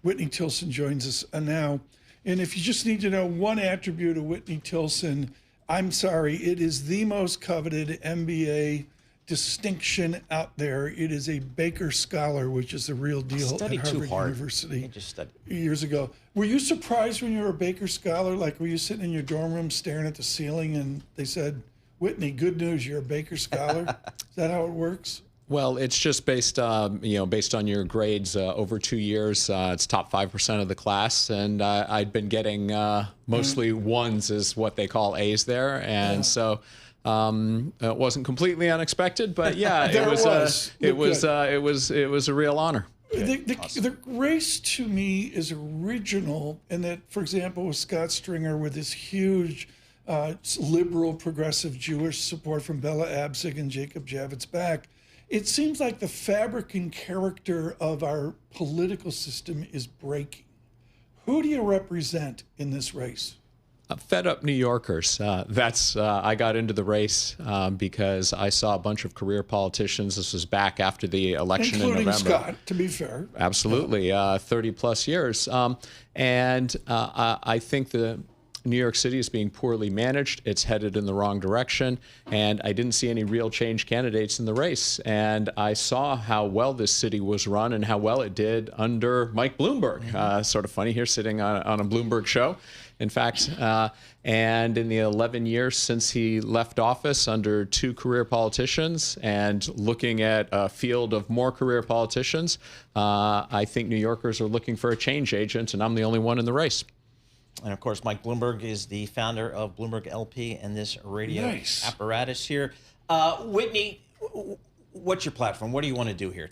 Whitney Tilson joins us now. And if you just need to know one attribute of Whitney Tilson, I'm sorry, it is the most coveted MBA distinction out there. It is a Baker Scholar, which is the real deal at Harvard University years ago. Were you surprised when you were a Baker Scholar? Like, were you sitting in your dorm room staring at the ceiling and they said, Whitney, good news, you're a Baker Scholar? Is that how it works? Well, it's just based on your grades over 2 years. It's top 5% of the class, and I'd been getting mostly ones, is what they call A's there, and so it wasn't completely unexpected. But yeah, it was a real honor. The race to me is original in that, for example, with Scott Stringer, with this huge liberal, progressive Jewish support from Bella Abzug and Jacob Javits back. It seems like the fabric and character of our political system is breaking. Who do you represent in this race? Fed up New Yorkers. I got into the race because I saw a bunch of career politicians. This was back after the election in November. Including Scott, to be fair. Absolutely, 30 plus years. And I think the New York City is being poorly managed. It's headed in the wrong direction. And I didn't see any real change candidates in the race. And I saw how well this city was run and how well it did under Mike Bloomberg. Sort of funny here sitting on a Bloomberg show. In fact, and in the 11 years since he left office under two career politicians and looking at a field of more career politicians, I think New Yorkers are looking for a change agent, and I'm the only one in the race. And of course, Mike Bloomberg is the founder of Bloomberg LP and this radio apparatus here. Whitney, what's your platform? What do you want to do here?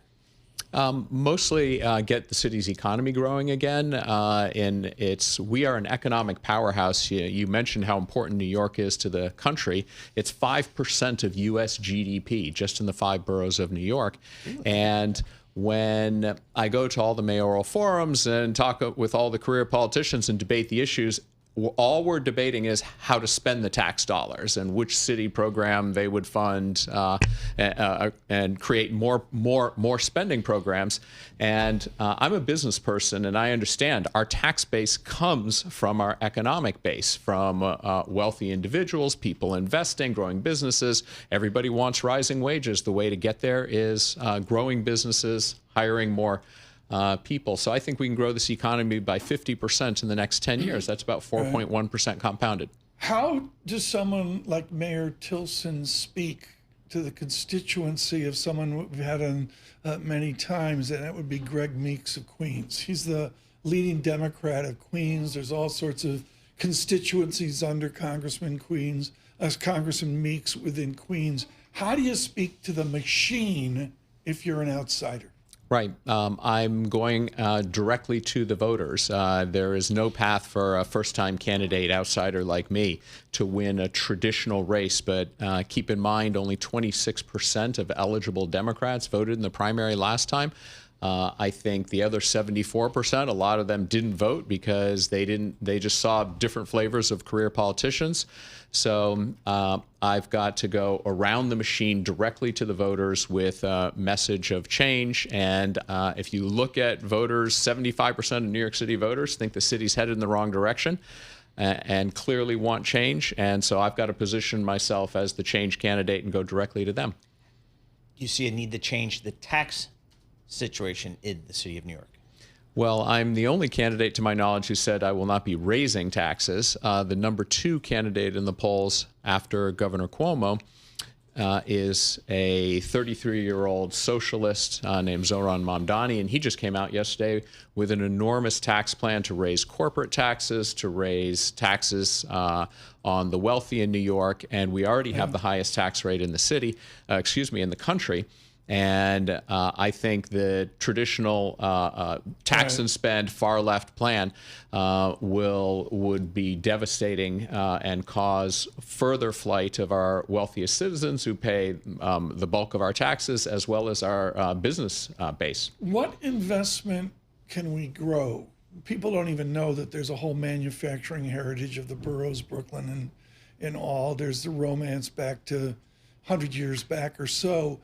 Mostly get the city's economy growing again. We are an economic powerhouse. You mentioned how important New York is to the country. It's 5% of U.S. GDP, just in the 5 boroughs of New York. And when I go to all the mayoral forums and talk with all the career politicians and debate the issues, all we're debating is how to spend the tax dollars and which city program they would fund and create more spending programs. And I'm a business person, and I understand our tax base comes from our economic base, from wealthy individuals, people investing, growing businesses. Everybody wants rising wages. The way to get there is growing businesses, hiring more people. So I think we can grow this economy by 50% in the next 10 years. That's about 4.1% compounded. How does someone like Mayor Tilson speak to the constituency of someone we've had on many times, and that would be Greg Meeks of Queens? He's the leading Democrat of Queens. There's all sorts of constituencies under Congressman Meeks within Queens. How do you speak to the machine if you're an outsider? Right. I'm going directly to the voters. There is no path for a first-time candidate outsider like me to win a traditional race. But keep in mind, only 26% of eligible Democrats voted in the primary last time. I think the other 74%, a lot of them didn't vote because they just saw different flavors of career politicians. So I've got to go around the machine directly to the voters with a message of change. And if you look at voters, 75% of New York City voters think the city's headed in the wrong direction and clearly want change. And so I've got to position myself as the change candidate and go directly to them. Do you see a need to change the tax situation in the city of New York? Well, I'm the only candidate, to my knowledge, who said I will not be raising taxes. The number 2 candidate in the polls after Governor Cuomo is a 33-year-old socialist named Zohran Mamdani, and he just came out yesterday with an enormous tax plan to raise corporate taxes, to raise taxes on the wealthy in New York, and we already have the highest tax rate in the city, in the country. And I think the traditional tax and spend far left plan would be devastating and cause further flight of our wealthiest citizens who pay the bulk of our taxes, as well as our business base. What investment can we grow? People don't even know that there's a whole manufacturing heritage of the boroughs, Brooklyn and all. There's the romance back to 100 years back or so.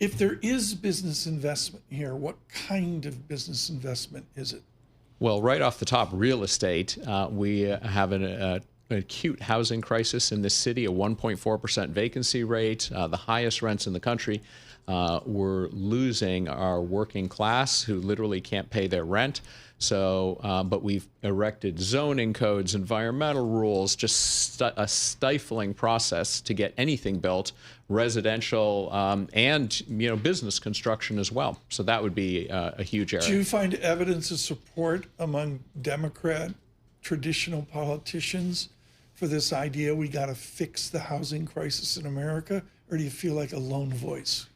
If there is business investment here, what kind of business investment is it? Well, right off the top, real estate. We have an acute housing crisis in this city, a 1.4% vacancy rate, the highest rents in the country. We're losing our working class who literally can't pay their rent. So, but we've erected zoning codes, environmental rules, just a stifling process to get anything built, residential and business construction as well. So that would be a huge area. Do you find evidence of support among Democrat traditional politicians for this idea we got to fix the housing crisis in America, or do you feel like a lone voice?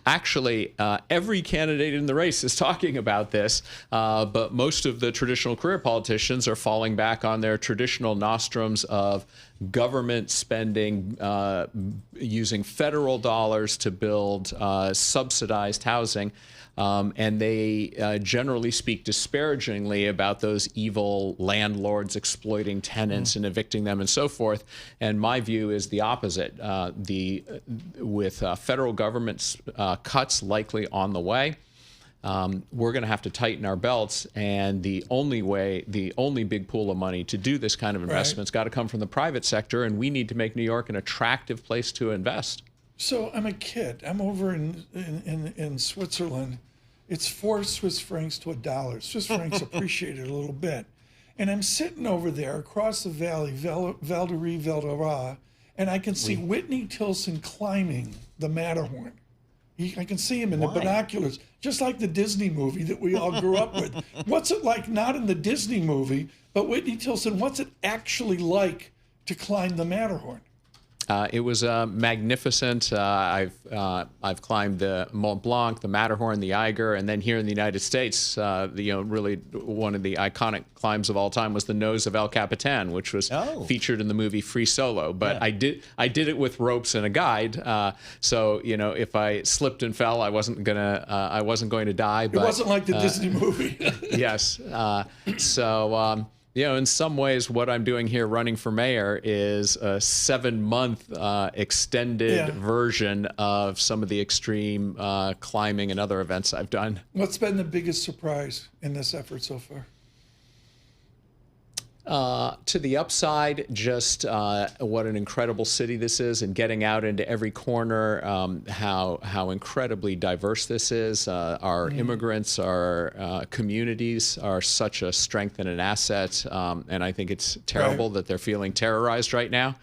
Actually, every candidate in the race is talking about this, but most of the traditional career politicians are falling back on their traditional nostrums of government spending, using federal dollars to build subsidized housing. And they generally speak disparagingly about those evil landlords exploiting tenants and evicting them and so forth. And my view is the opposite. With federal government cuts likely on the way, we're going to have to tighten our belts. And the only big pool of money to do this kind of investment's got to come from the private sector. And we need to make New York an attractive place to invest. So I'm a kid. I'm over in Switzerland. It's 4 Swiss francs to $1. Swiss francs appreciated a little bit. And I'm sitting over there across the valley, Val d'Oraa, and I can see Whitney Tilson climbing the Matterhorn. I can see him in the binoculars, just like the Disney movie that we all grew up with. What's it like, not in the Disney movie, but Whitney Tilson, what's it actually like to climb the Matterhorn? It was magnificent. I've climbed the Mont Blanc, the Matterhorn, the Eiger, and then here in the United States, really one of the iconic climbs of all time was the nose of El Capitan, which was featured in the movie Free Solo. But I did it with ropes and a guide. So if I slipped and fell, I wasn't going to die. But, it wasn't like the Disney movie. Yes. In some ways, what I'm doing here running for mayor is a 7-month extended version of some of the extreme climbing and other events I've done. What's been the biggest surprise in this effort so far? To the upside, just what an incredible city this is, and getting out into every corner, how incredibly diverse this is. Our immigrants, our communities are such a strength and an asset, and I think it's terrible that they're feeling terrorized right now.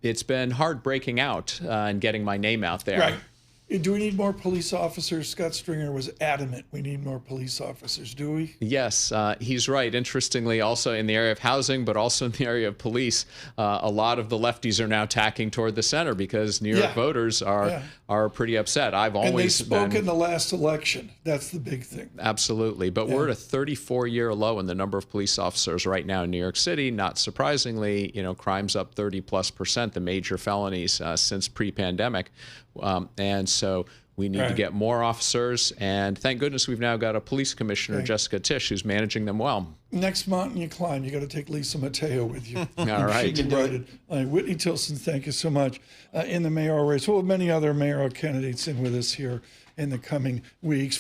It's been hard breaking out and getting my name out there. Right. Do we need more police officers? Scott Stringer was adamant we need more police officers. Do we? Yes, he's right. Interestingly, also in the area of housing, but also in the area of police, a lot of the lefties are now tacking toward the center because New York voters are pretty upset. And they spoke in the last election. That's the big thing. Absolutely. But we're at a 34-year low in the number of police officers right now in New York City. Not surprisingly, crime's up 30+%, the major felonies since pre-pandemic. And so we need to get more officers. And thank goodness we've now got a police commissioner, Jessica Tisch, who's managing them well. Next mountain you climb, you got to take Lisa Mateo with you. All right. She can do it. Whitney Tilson, thank you so much. In the mayoral race, we'll have many other mayoral candidates in with us here in the coming weeks.